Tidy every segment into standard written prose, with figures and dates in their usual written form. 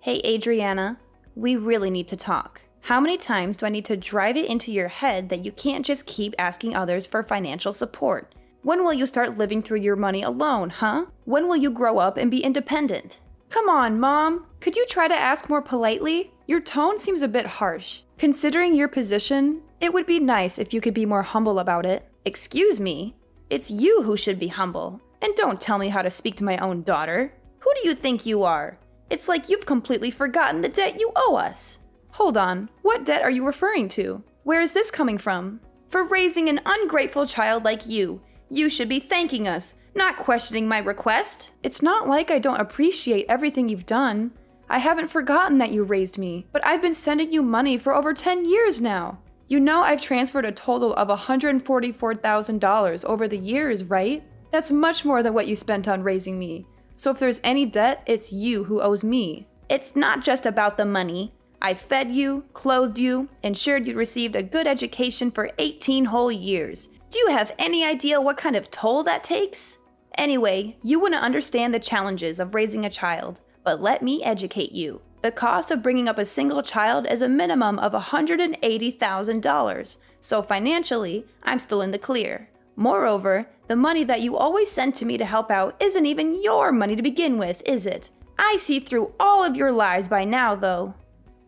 Hey, Adriana, we really need to talk. How many times do I need to drive it into your head that you can't just keep asking others for financial support? When will you start living through your money alone, huh? When will you grow up and be independent? Come on, Mom. Could you try to ask more politely? Your tone seems a bit harsh. Considering your position, it would be nice if you could be more humble about it. Excuse me? It's you who should be humble. And don't tell me how to speak to my own daughter. Who do you think you are? It's like you've completely forgotten the debt you owe us. Hold on, what debt are you referring to? Where is this coming from? For raising an ungrateful child like you. You should be thanking us, not questioning my request. It's not like I don't appreciate everything you've done. I haven't forgotten that you raised me, but I've been sending you money for over 10 years now. You know I've transferred a total of $144,000 over the years, right? That's much more than what you spent on raising me. So if there's any debt, it's you who owes me. It's not just about the money. I fed you, clothed you, ensured you received a good education for 18 whole years. Do you have any idea what kind of toll that takes? Anyway, you wouldn't understand the challenges of raising a child, but let me educate you. The cost of bringing up a single child is a minimum of $180,000, so financially, I'm still in the clear. Moreover, the money that you always send to me to help out isn't even your money to begin with, is it? I see through all of your lies by now, though.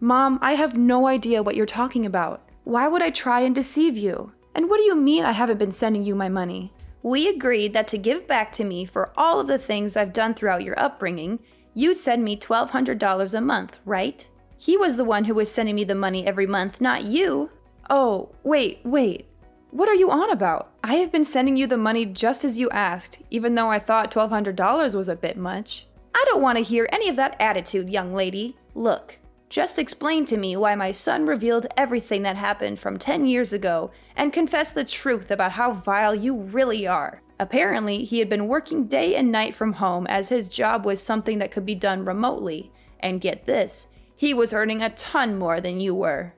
Mom, I have no idea what you're talking about. Why would I try and deceive you? And what do you mean I haven't been sending you my money? We agreed that to give back to me for all of the things I've done throughout your upbringing, you'd send me $1,200 a month, right? He was the one who was sending me the money every month, not you. Oh, wait. What are you on about? I have been sending you the money just as you asked, even though I thought $1,200 was a bit much. I don't want to hear any of that attitude, young lady. Look, just explain to me why my son revealed everything that happened from 10 years ago and confessed the truth about how vile you really are. Apparently, he had been working day and night from home as his job was something that could be done remotely. And get this, he was earning a ton more than you were.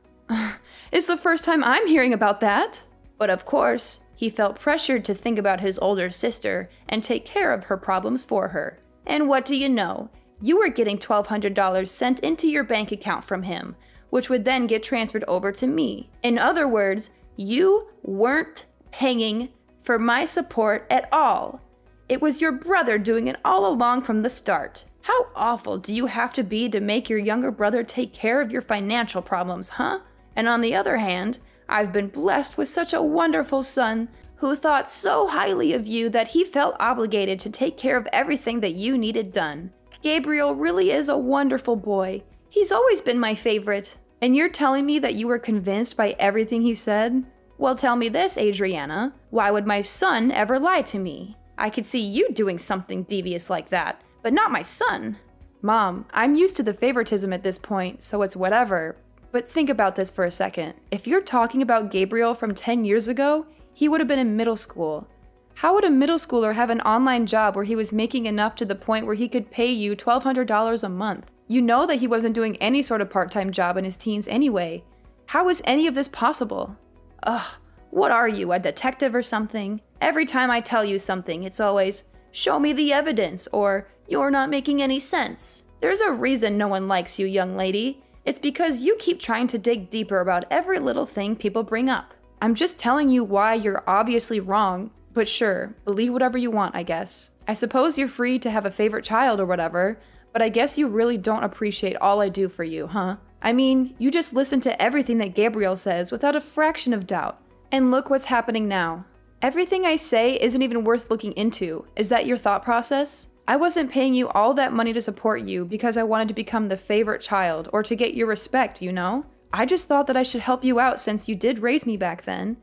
It's the first time I'm hearing about that. But of course, he felt pressured to think about his older sister and take care of her problems for her. And what do you know? You were getting $1,200 sent into your bank account from him, which would then get transferred over to me. In other words, you weren't paying for my support at all. It was your brother doing it all along from the start. How awful do you have to be to make your younger brother take care of your financial problems, huh? And on the other hand, I've been blessed with such a wonderful son who thought so highly of you that he felt obligated to take care of everything that you needed done. Gabriel really is a wonderful boy. He's always been my favorite. And you're telling me that you were convinced by everything he said? Well, tell me this, Adriana. Why would my son ever lie to me? I could see you doing something devious like that, but not my son. Mom, I'm used to the favoritism at this point, so it's whatever. But think about this for a second. If you're talking about Gabriel from 10 years ago, he would have been in middle school. How would a middle schooler have an online job where he was making enough to the point where he could pay you $1,200 a month? You know that he wasn't doing any sort of part-time job in his teens anyway. How is any of this possible? Ugh, what are you, a detective or something? Every time I tell you something, it's always, show me the evidence, or you're not making any sense. There's a reason no one likes you, young lady. It's because you keep trying to dig deeper about every little thing people bring up. I'm just telling you why you're obviously wrong, but sure, believe whatever you want, I guess. I suppose you're free to have a favorite child or whatever, but I guess you really don't appreciate all I do for you, huh? I mean, you just listen to everything that Gabriel says without a fraction of doubt. And look what's happening now. Everything I say isn't even worth looking into. Is that your thought process? I wasn't paying you all that money to support you because I wanted to become the favorite child or to get your respect, you know? I just thought that I should help you out since you did raise me back then.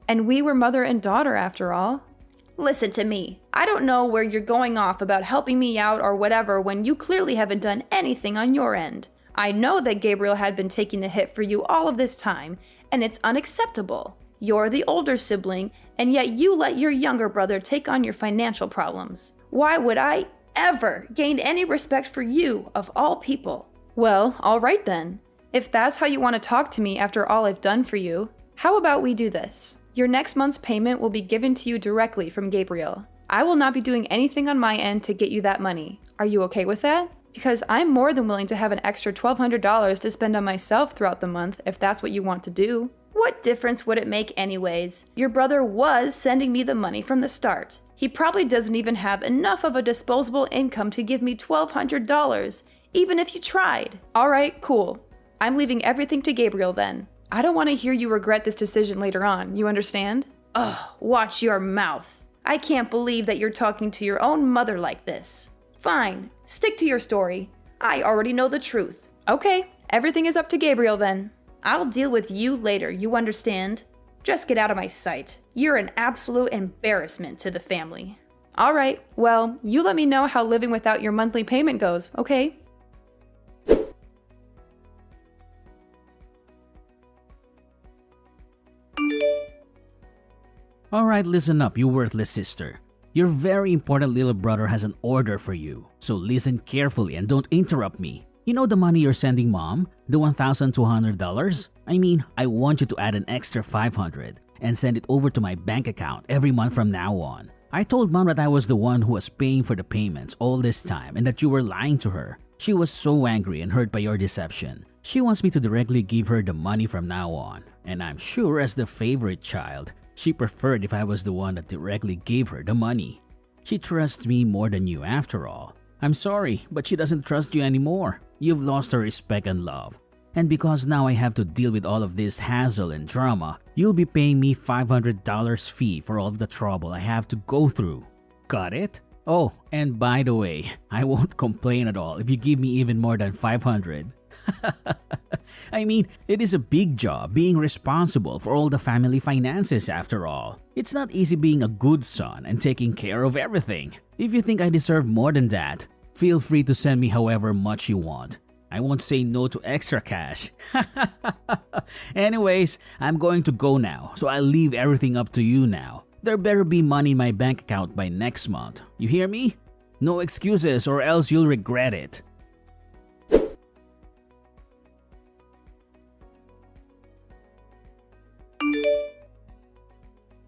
And we were mother and daughter after all. Listen to me. I don't know where you're going off about helping me out or whatever when you clearly haven't done anything on your end. I know that Gabriel had been taking the hit for you all of this time, and it's unacceptable. You're the older sibling, and yet you let your younger brother take on your financial problems. Why would I ever gain any respect for you, of all people? Well, all right then. If that's how you want to talk to me after all I've done for you, how about we do this? Your next month's payment will be given to you directly from Gabriel. I will not be doing anything on my end to get you that money. Are you okay with that? Because I'm more than willing to have an extra $1,200 to spend on myself throughout the month if that's what you want to do. What difference would it make anyways? Your brother was sending me the money from the start. He probably doesn't even have enough of a disposable income to give me $1,200, even if you tried. Alright, cool. I'm leaving everything to Gabriel then. I don't want to hear you regret this decision later on, you understand? Ugh, watch your mouth. I can't believe that you're talking to your own mother like this. Fine, stick to your story. I already know the truth. Okay, everything is up to Gabriel then. I'll deal with you later, you understand? Just get out of my sight. You're an absolute embarrassment to the family. Alright, well, you let me know how living without your monthly payment goes, okay? Alright, listen up, you worthless sister. Your very important little brother has an order for you, so listen carefully and don't interrupt me. You know the money you're sending mom? The $1,200? I mean, I want you to add an extra $500 and send it over to my bank account every month from now on. I told mom that I was the one who was paying for the payments all this time and that you were lying to her. She was so angry and hurt by your deception. She wants me to directly give her the money from now on. And I'm sure as the favorite child, she preferred if I was the one that directly gave her the money. She trusts me more than you after all. I'm sorry, but she doesn't trust you anymore. You've lost her respect and love. And because now I have to deal with all of this hassle and drama, you'll be paying me $500 fee for all of the trouble I have to go through. Got it? Oh, and by the way, I won't complain at all if you give me even more than $500. I mean, it is a big job being responsible for all the family finances after all. It's not easy being a good son and taking care of everything. If you think I deserve more than that, feel free to send me however much you want. I won't say no to extra cash. Anyways, I'm going to go now, so I'll leave everything up to you now. There better be money in my bank account by next month. You hear me? No excuses or else you'll regret it.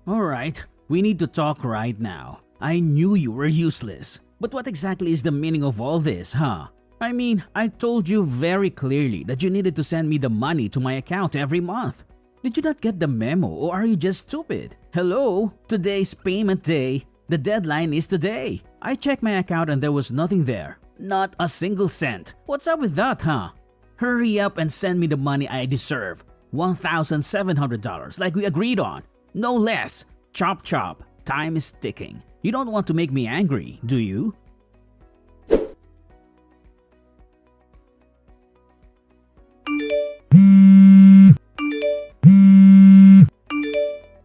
Alright, we need to talk right now. I knew you were useless. But what exactly is the meaning of all this, huh? I mean, I told you very clearly that you needed to send me the money to my account every month. Did you not get the memo or are you just stupid? Hello? Today's payment day. The deadline is today. I checked my account and there was nothing there. Not a single cent. What's up with that, huh? Hurry up and send me the money I deserve. $1,700 like we agreed on. No less. Chop chop. Time is ticking. You don't want to make me angry, do you?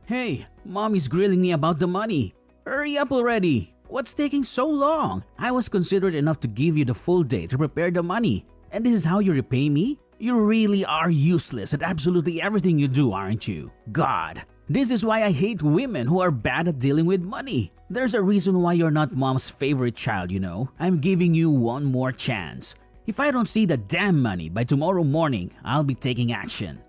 Hey, mommy's grilling me about the money. Hurry up already. What's taking so long? I was considerate enough to give you the full day to prepare the money. And this is how you repay me? You really are useless at absolutely everything you do, aren't you? God. This is why I hate women who are bad at dealing with money. There's a reason why you're not mom's favorite child, you know. I'm giving you one more chance. If I don't see the damn money by tomorrow morning, I'll be taking action.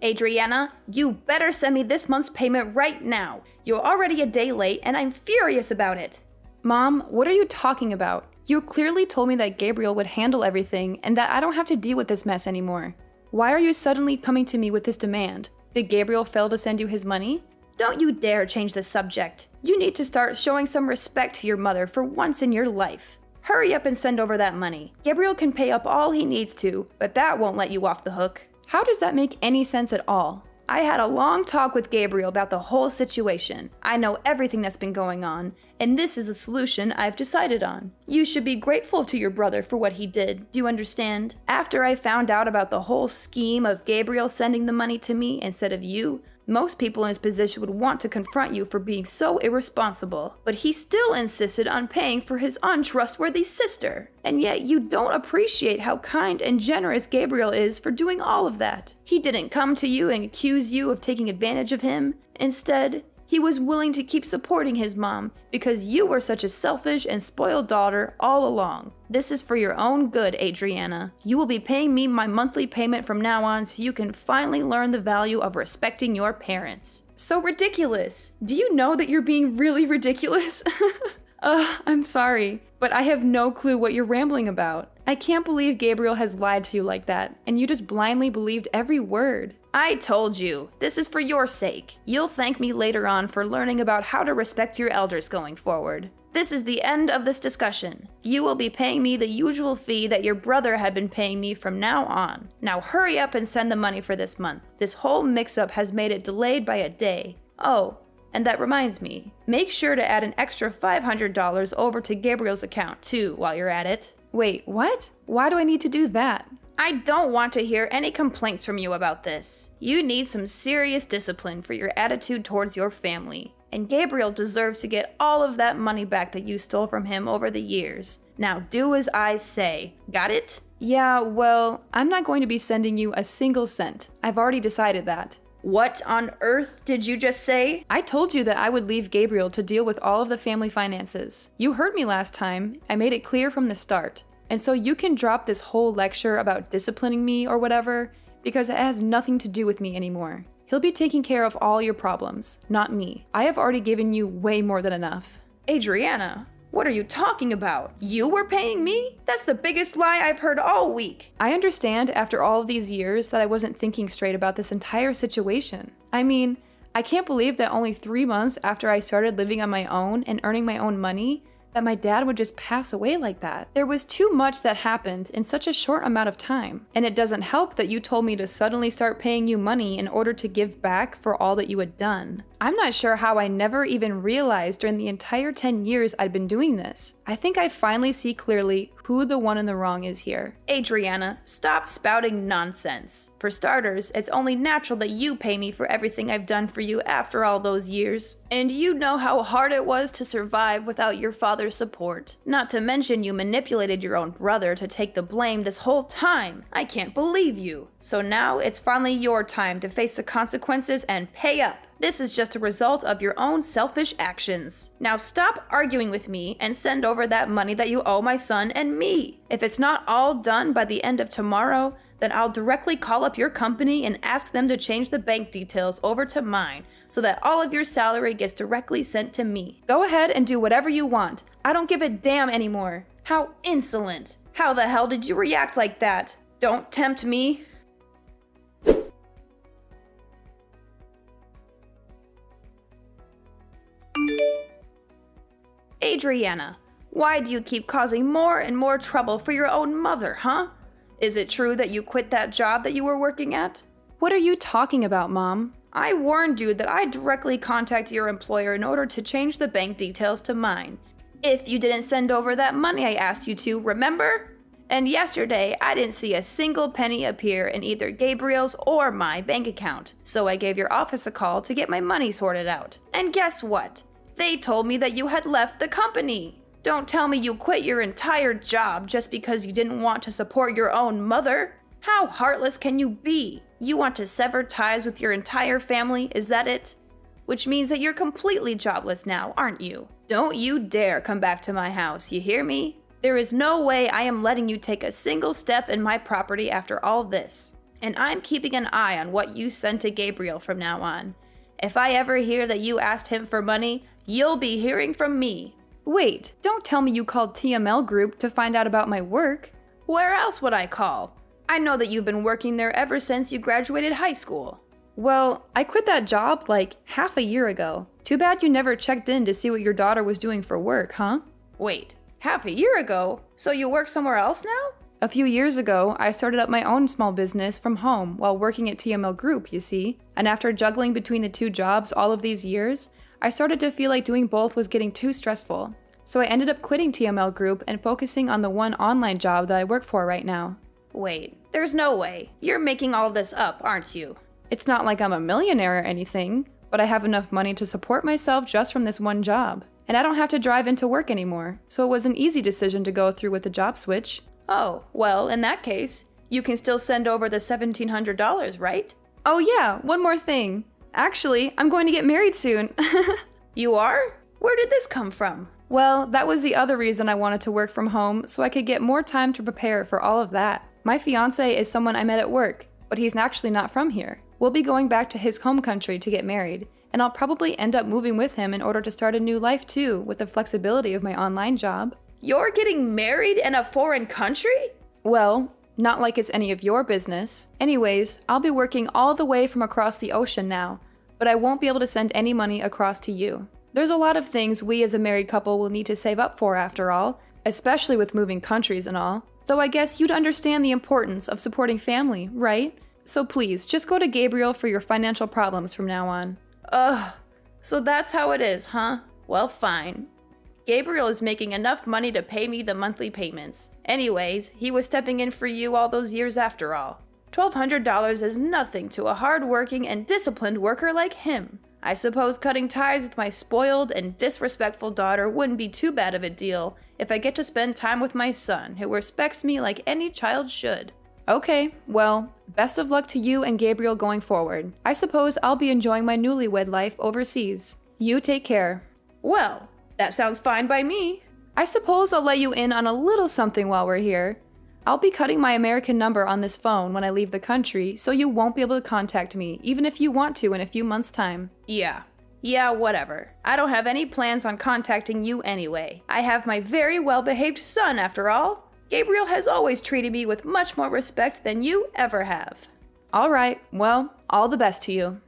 Adriana, you better send me this month's payment right now. You're already a day late and I'm furious about it. Mom, what are you talking about? You clearly told me that Gabriel would handle everything and that I don't have to deal with this mess anymore. Why are you suddenly coming to me with this demand? Did Gabriel fail to send you his money? Don't you dare change the subject. You need to start showing some respect to your mother for once in your life. Hurry up and send over that money. Gabriel can pay up all he needs to, but that won't let you off the hook. How does that make any sense at all? I had a long talk with Gabriel about the whole situation. I know everything that's been going on, and this is the solution I've decided on. You should be grateful to your brother for what he did, do you understand? After I found out about the whole scheme of Gabriel sending the money to me instead of you, most people in his position would want to confront you for being so irresponsible, but he still insisted on paying for his untrustworthy sister. And yet you don't appreciate how kind and generous Gabriel is for doing all of that. He didn't come to you and accuse you of taking advantage of him. Instead, He was willing to keep supporting his mom because you were such a selfish and spoiled daughter all along. This is for your own good, Adriana. You will be paying me my monthly payment from now on so you can finally learn the value of respecting your parents. So ridiculous. Do you know that you're being really ridiculous? I'm sorry, but I have no clue what you're rambling about. I can't believe Gabriel has lied to you like that, and you just blindly believed every word. I told you, this is for your sake. You'll thank me later on for learning about how to respect your elders going forward. This is the end of this discussion. You will be paying me the usual fee that your brother had been paying me from now on. Now hurry up and send the money for this month. This whole mix-up has made it delayed by a day. Oh, and that reminds me, make sure to add an extra $500 over to Gabriel's account too while you're at it. Wait, what? Why do I need to do that? I don't want to hear any complaints from you about this. You need some serious discipline for your attitude towards your family. And Gabriel deserves to get all of that money back that you stole from him over the years. Now do as I say. Got it? Yeah, well, I'm not going to be sending you a single cent. I've already decided that. What on earth did you just say? I told you that I would leave Gabriel to deal with all of the family finances. You heard me last time. I made it clear from the start. And so you can drop this whole lecture about disciplining me or whatever, because it has nothing to do with me anymore. He'll be taking care of all your problems, not me. I have already given you way more than enough. Adriana, what are you talking about? You were paying me? That's the biggest lie I've heard all week. I understand after all of these years that I wasn't thinking straight about this entire situation. I mean, I can't believe that only 3 months after I started living on my own and earning my own money, that my dad would just pass away like that. There was too much that happened in such a short amount of time. And it doesn't help that you told me to suddenly start paying you money in order to give back for all that you had done. I'm not sure how I never even realized during the entire 10 years I'd been doing this. I think I finally see clearly who the one in the wrong is here. Adriana, stop spouting nonsense. For starters, it's only natural that you pay me for everything I've done for you after all those years. And you know how hard it was to survive without your father's support. Not to mention you manipulated your own brother to take the blame this whole time. I can't believe you. So now it's finally your time to face the consequences and pay up. This is just a result of your own selfish actions. Now stop arguing with me and send over that money that you owe my son and me. If it's not all done by the end of tomorrow, then I'll directly call up your company and ask them to change the bank details over to mine so that all of your salary gets directly sent to me. Go ahead and do whatever you want. I don't give a damn anymore. How insolent. How the hell did you react like that? Don't tempt me. Adriana, why do you keep causing more and more trouble for your own mother, huh? Is it true that you quit that job that you were working at? What are you talking about, Mom? I warned you that I'd directly contact your employer in order to change the bank details to mine. If you didn't send over that money I asked you to, remember? And yesterday, I didn't see a single penny appear in either Gabriel's or my bank account, so I gave your office a call to get my money sorted out. And guess what? They told me that you had left the company. Don't tell me you quit your entire job just because you didn't want to support your own mother. How heartless can you be? You want to sever ties with your entire family, is that it? Which means that you're completely jobless now, aren't you? Don't you dare come back to my house, you hear me? There is no way I am letting you take a single step in my property after all this. And I'm keeping an eye on what you send to Gabriel from now on. If I ever hear that you asked him for money, you'll be hearing from me. Wait, don't tell me you called TML Group to find out about my work. Where else would I call? I know that you've been working there ever since you graduated high school. Well, I quit that job like half a year ago. Too bad you never checked in to see what your daughter was doing for work, huh? Wait, half a year ago? So you work somewhere else now? A few years ago, I started up my own small business from home while working at TML Group, you see. And after juggling between the two jobs all of these years, I started to feel like doing both was getting too stressful. So I ended up quitting TML Group and focusing on the one online job that I work for right now. Wait, there's no way. You're making all this up, aren't you? It's not like I'm a millionaire or anything, but I have enough money to support myself just from this one job. And I don't have to drive into work anymore, so it was an easy decision to go through with the job switch. Oh, well, in that case, you can still send over the $1,700, right? Oh yeah, one more thing. Actually, I'm going to get married soon. You are? Where did this come from? Well, that was the other reason I wanted to work from home, so I could get more time to prepare for all of that. My fiancé is someone I met at work, but he's actually not from here. We'll be going back to his home country to get married, and I'll probably end up moving with him in order to start a new life too, with the flexibility of my online job. You're getting married in a foreign country? Well, not like it's any of your business. Anyways, I'll be working all the way from across the ocean now, but I won't be able to send any money across to you. There's a lot of things we as a married couple will need to save up for after all, especially with moving countries and all. Though I guess you'd understand the importance of supporting family, right? So please, just go to Gabriel for your financial problems from now on. Ugh, so that's how it is, huh? Well, fine. Gabriel is making enough money to pay me the monthly payments. Anyways, he was stepping in for you all those years after all. $1,200 is nothing to a hard-working and disciplined worker like him. I suppose cutting ties with my spoiled and disrespectful daughter wouldn't be too bad of a deal if I get to spend time with my son, who respects me like any child should. Okay, well, best of luck to you and Gabriel going forward. I suppose I'll be enjoying my newlywed life overseas. You take care. Well, that sounds fine by me. I suppose I'll let you in on a little something while we're here. I'll be cutting my American number on this phone when I leave the country, so you won't be able to contact me, even if you want to in a few months' time. Yeah, whatever. I don't have any plans on contacting you anyway. I have my very well-behaved son, after all. Gabriel has always treated me with much more respect than you ever have. All right, well, all the best to you.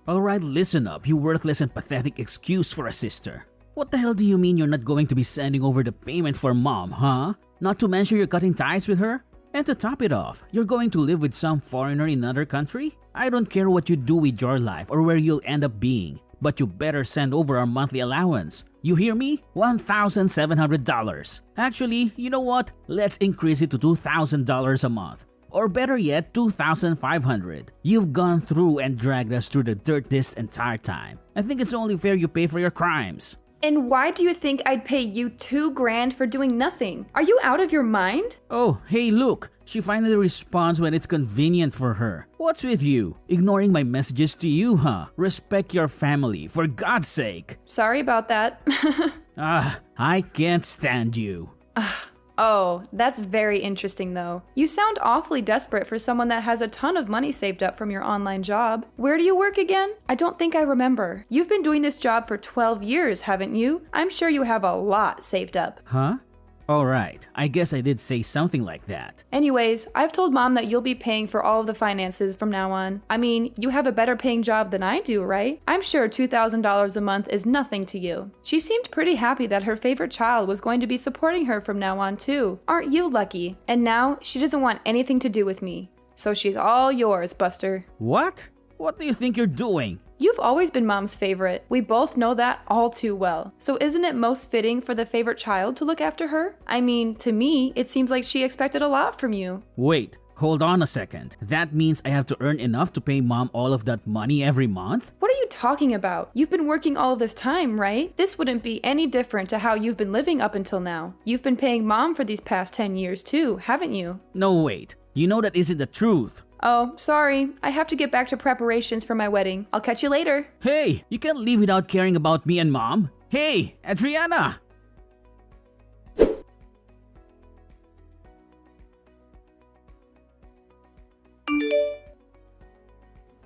Alright, listen up, you worthless and pathetic excuse for a sister. What the hell do you mean you're not going to be sending over the payment for mom, huh? Not to mention you're cutting ties with her? And to top it off, you're going to live with some foreigner in another country? I don't care what you do with your life or where you'll end up being, but you better send over our monthly allowance. You hear me? $1,700. Actually, you know what? Let's increase it to $2,000 a month. Or better yet, $2,500. You've gone through and dragged us through the dirt this entire time. I think it's only fair you pay for your crimes. And why do you think I'd pay you $2,000 for doing nothing? Are you out of your mind? Oh, hey look, she finally responds when it's convenient for her. What's with you? Ignoring my messages to you, huh? Respect your family, for God's sake. Sorry about that. I can't stand you. Oh, that's very interesting though. You sound awfully desperate for someone that has a ton of money saved up from your online job. Where do you work again? I don't think I remember. You've been doing this job for 12 years, haven't you? I'm sure you have a lot saved up. Huh? Alright, I guess I did say something like that. Anyways, I've told mom that you'll be paying for all of the finances from now on. I mean, you have a better paying job than I do, right? I'm sure $2,000 a month is nothing to you. She seemed pretty happy that her favorite child was going to be supporting her from now on too. Aren't you lucky? And now she doesn't want anything to do with me. So she's all yours, Buster. What? What do you think you're doing? You've always been mom's favorite. We both know that all too well. So isn't it most fitting for the favorite child to look after her? I mean, to me, it seems like she expected a lot from you. Wait, hold on a second. That means I have to earn enough to pay mom all of that money every month? What are you talking about? You've been working all of this time, right? This wouldn't be any different to how you've been living up until now. You've been paying mom for these past 10 years too, haven't you? No, wait. You know that isn't the truth. Oh, sorry. I have to get back to preparations for my wedding. I'll catch you later. Hey, you can't leave without caring about me and mom. Hey, Adriana!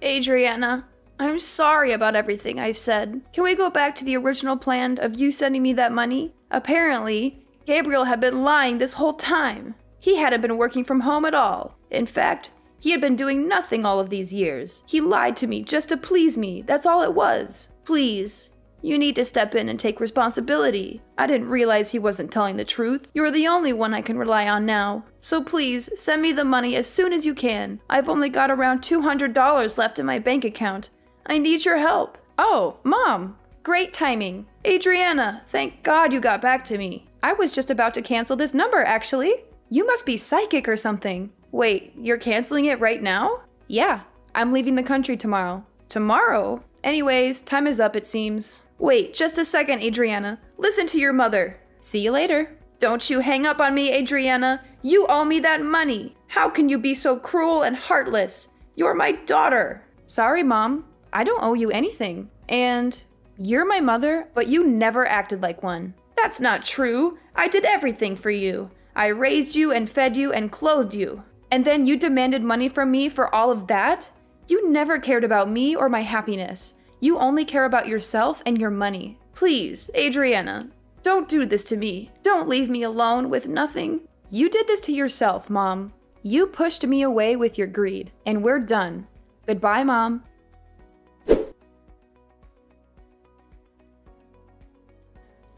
Adriana, I'm sorry about everything I said. Can we go back to the original plan of you sending me that money? Apparently, Gabriel had been lying this whole time. He hadn't been working from home at all. In fact, he had been doing nothing all of these years. He lied to me just to please me. That's all it was. Please, you need to step in and take responsibility. I didn't realize he wasn't telling the truth. You're the only one I can rely on now. So please, send me the money as soon as you can. I've only got around $200 left in my bank account. I need your help. Oh, Mom! Great timing. Adriana, thank God you got back to me. I was just about to cancel this number, actually. You must be psychic or something. Wait, you're canceling it right now? Yeah, I'm leaving the country tomorrow. Tomorrow? Anyways, time is up, it seems. Wait, just a second, Adriana. Listen to your mother. See you later. Don't you hang up on me, Adriana. You owe me that money. How can you be so cruel and heartless? You're my daughter. Sorry, Mom. I don't owe you anything. And you're my mother, but you never acted like one. That's not true. I did everything for you. I raised you and fed you and clothed you. And then you demanded money from me for all of that? You never cared about me or my happiness. You only care about yourself and your money. Please, Adriana, don't do this to me. Don't leave me alone with nothing. You did this to yourself, Mom. You pushed me away with your greed, and we're done. Goodbye, Mom.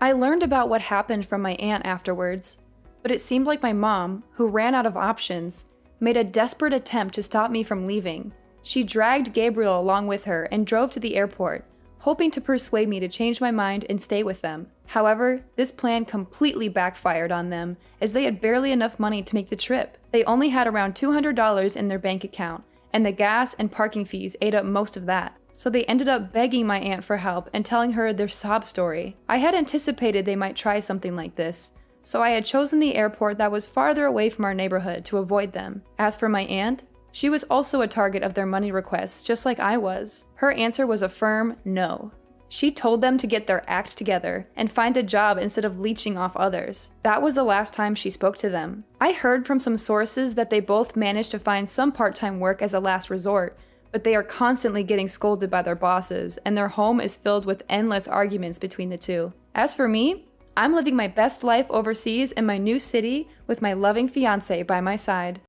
I learned about what happened from my aunt afterwards, but it seemed like my mom, who ran out of options, made a desperate attempt to stop me from leaving. She dragged Gabriel along with her and drove to the airport, hoping to persuade me to change my mind and stay with them. However, this plan completely backfired on them, as they had barely enough money to make the trip. They only had around $200 in their bank account, and the gas and parking fees ate up most of that. So they ended up begging my aunt for help and telling her their sob story. I had anticipated they might try something like this, so I had chosen the airport that was farther away from our neighborhood to avoid them. As for my aunt, she was also a target of their money requests, just like I was. Her answer was a firm no. She told them to get their act together and find a job instead of leeching off others. That was the last time she spoke to them. I heard from some sources that they both managed to find some part-time work as a last resort, but they are constantly getting scolded by their bosses, and their home is filled with endless arguments between the two. As for me, I'm living my best life overseas in my new city with my loving fiancé by my side.